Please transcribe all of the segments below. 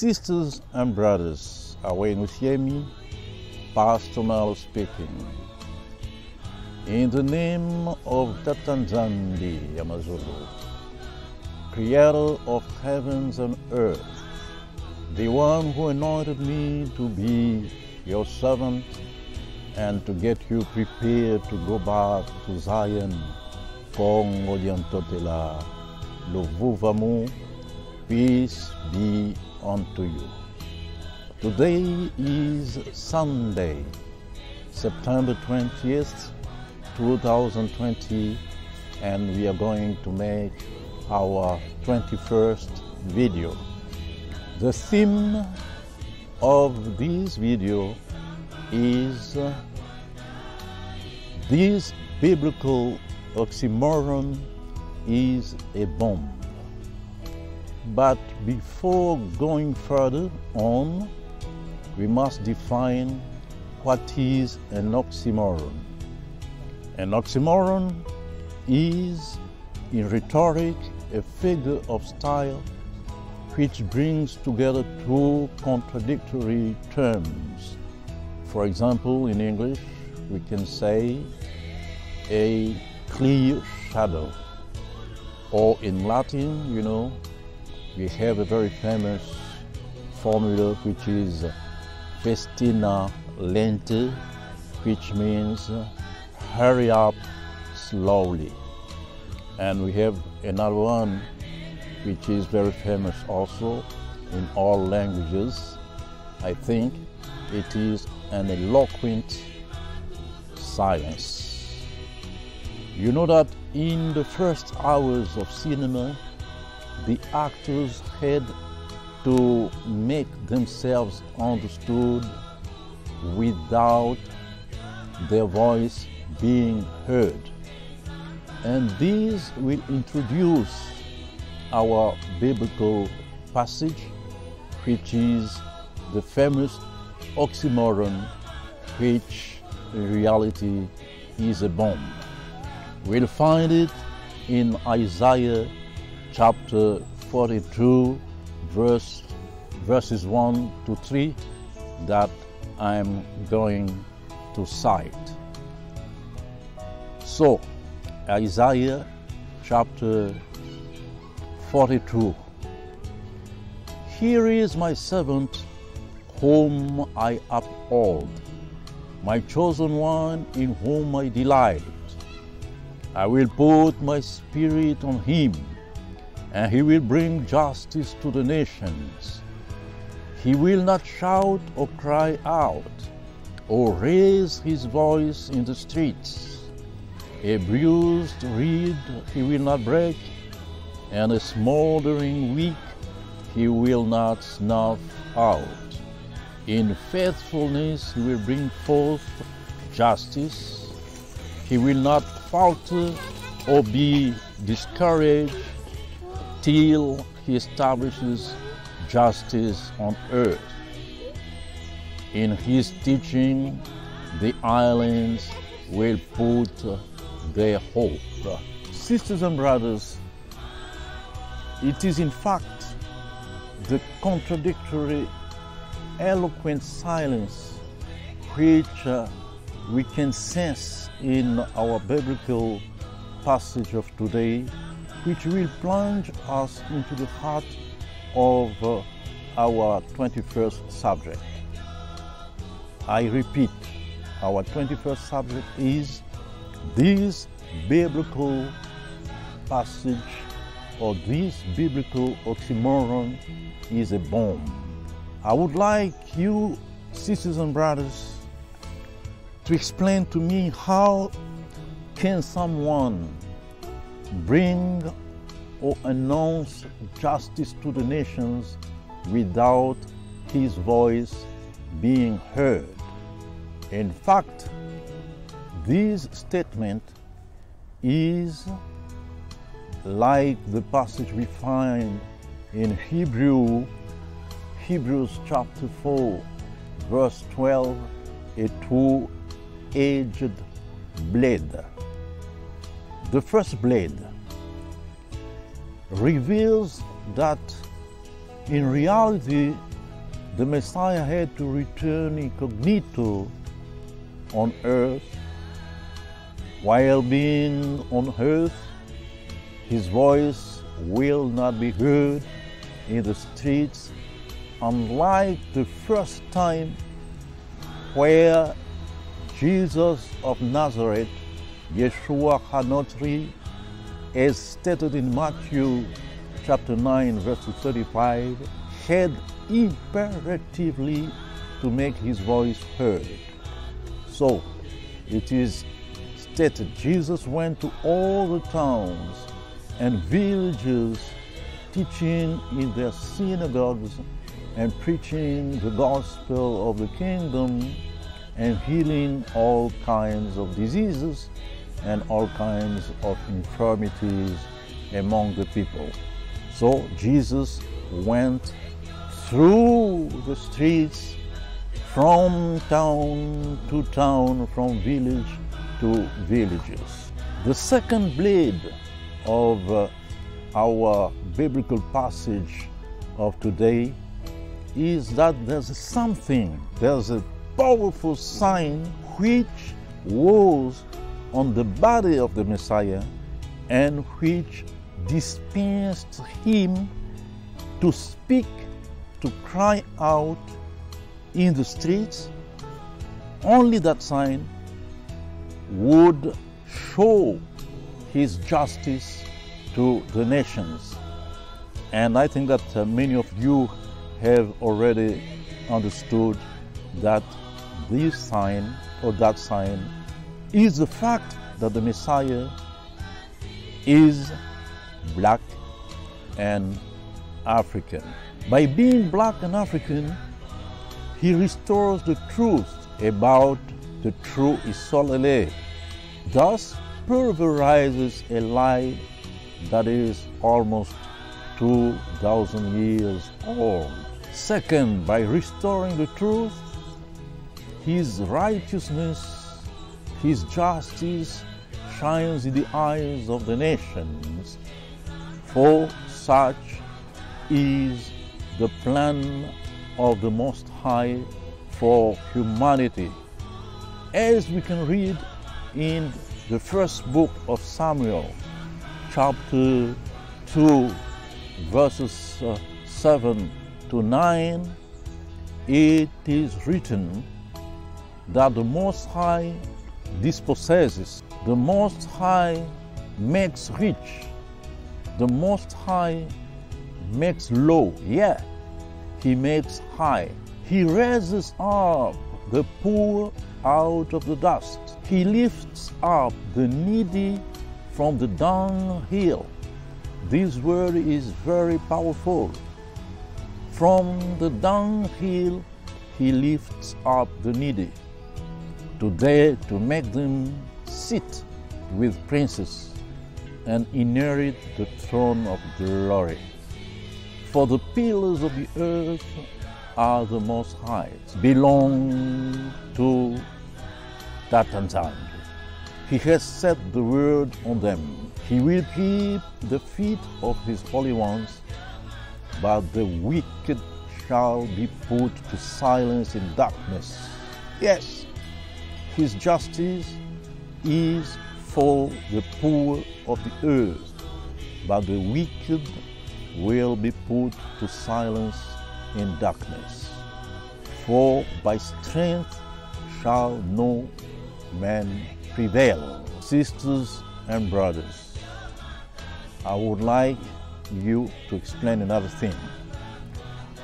Sisters and brothers, when you hear me, Pastor Malo speaking. In the name of Tatanzandi Yamazulu, Creator of heavens and earth, the one who anointed me to be your servant and to get you prepared to go back to Zion, Kongo Diantotela, Luvuvamu, peace be unto you. Today is Sunday, September 20th, 2020, and we are going to make our 21st video. The theme of this video is this biblical oxymoron is a bomb. But before going further on, we must define what is an oxymoron. An oxymoron is, in rhetoric, a figure of style which brings together two contradictory terms. For example, in English, we can say a clear shadow. Or in Latin, we have a very famous formula which is festina lente, which means hurry up slowly. And we have another one which is very famous also in all languages. I think it is an eloquent silence. You know that in the first hours of cinema, the actors had to make themselves understood without their voice being heard. And this will introduce our biblical passage, which is the famous oxymoron, which in reality is a bomb. We'll find it in Isaiah chapter 42, verses 1 to 3, that I'm going to cite. So, Isaiah chapter 42. Here is my servant whom I uphold, my chosen one in whom I delight. I will put my spirit on him, and he will bring justice to the nations. He will not shout or cry out, or raise his voice in the streets. A bruised reed he will not break, and a smoldering wick he will not snuff out. In faithfulness he will bring forth justice. He will not falter or be discouraged till he establishes justice on earth. In his teaching, the islands will put their hope. Sisters and brothers, it is in fact the contradictory, eloquent silence which we can sense in our biblical passage of today, which will plunge us into the heart of our 21st subject. I repeat, our 21st subject is this biblical passage, or this biblical oxymoron is a bomb. I would like you, sisters and brothers, to explain to me how can someone bring or announce justice to the nations without his voice being heard. In fact, this statement is like the passage we find in Hebrews chapter 4, verse 12, a two-edged blade. The first blade reveals that in reality the Messiah had to return incognito on earth. While being on earth, his voice will not be heard in the streets, unlike the first time where Jesus of Nazareth, Yeshua HaNotri, as stated in Matthew chapter 9, verse 35, had imperatively to make his voice heard. So it is stated Jesus went to all the towns and villages, teaching in their synagogues and preaching the gospel of the kingdom and healing all kinds of diseases and all kinds of infirmities among the people. So Jesus went through the streets from town to town, from village to villages. The second blade of our biblical passage of today is that there's a powerful sign which was on the body of the Messiah and which dispensed him to speak, to cry out in the streets. Only that sign would show his justice to the nations. And I think that many of you have already understood that this sign or that sign is the fact that the Messiah is black and African. By being black and African, he restores the truth about the true Isolele, thus pulverizes a lie that is almost 2,000 years old. Second, by restoring the truth, his righteousness, his justice shines in the eyes of the nations, for such is the plan of the Most High for humanity. As we can read in the first book of Samuel, chapter 2, verses 7 to 9, it is written that the Most High dispossesses, the Most High makes rich, the Most High makes low, he makes high. He raises up the poor out of the dust. He lifts up the needy from the dunghill. This word is very powerful. From the dunghill, he lifts up the needy to make them sit with princes and inherit the throne of glory. For the pillars of the earth are the Most High, belong to Tatanzang. He has set the word on them. He will keep the feet of his holy ones, but the wicked shall be put to silence in darkness. Yes, his justice is for the poor of the earth, but the wicked will be put to silence in darkness. For by strength shall no man prevail. Sisters and brothers, I would like you to explain another thing.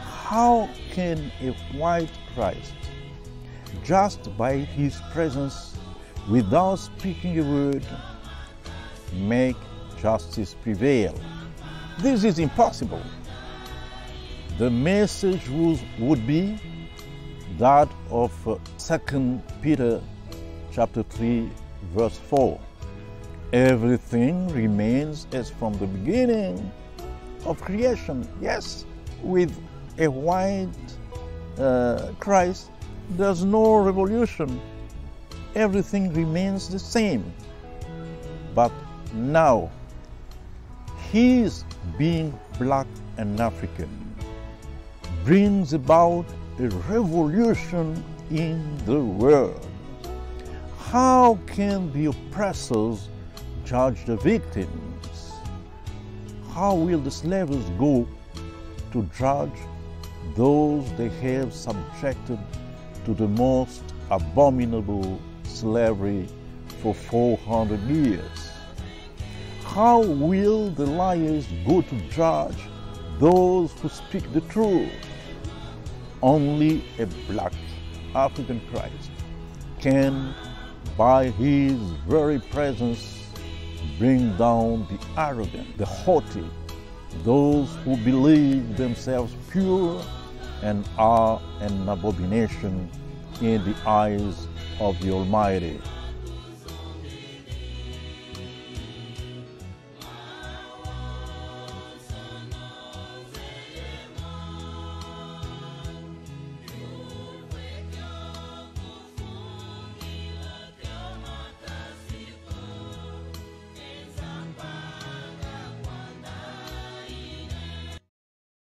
How can a white Christ, just by his presence, without speaking a word, make justice prevail? This is impossible. The message would be that of 2 Peter chapter 3, verse 4. Everything remains as from the beginning of creation. Yes, with a white Christ, there's no revolution. Everything remains the same. But now, his being black and African brings about a revolution in the world. How can the oppressors judge the victims? How will the slavers go to judge those they have subjected to the most abominable slavery for 400 years? How will the liars go to judge those who speak the truth? Only a black African Christ can, by his very presence, bring down the arrogant, the haughty, those who believe themselves pure and are an abomination in the eyes of the Almighty.